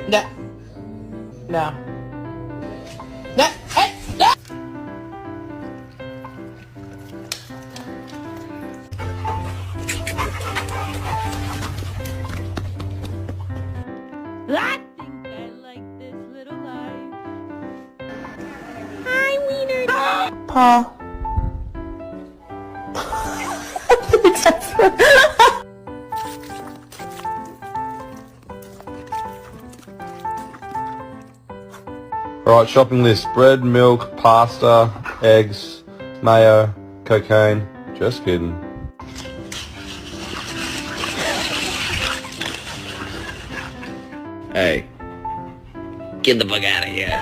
No. No. No. Hey. No. I think I like this little life. Hi, Wiener. Paw. Alright, shopping list. Bread, milk, pasta, eggs, mayo, cocaine. Just kidding. Hey, get the fuck out of here.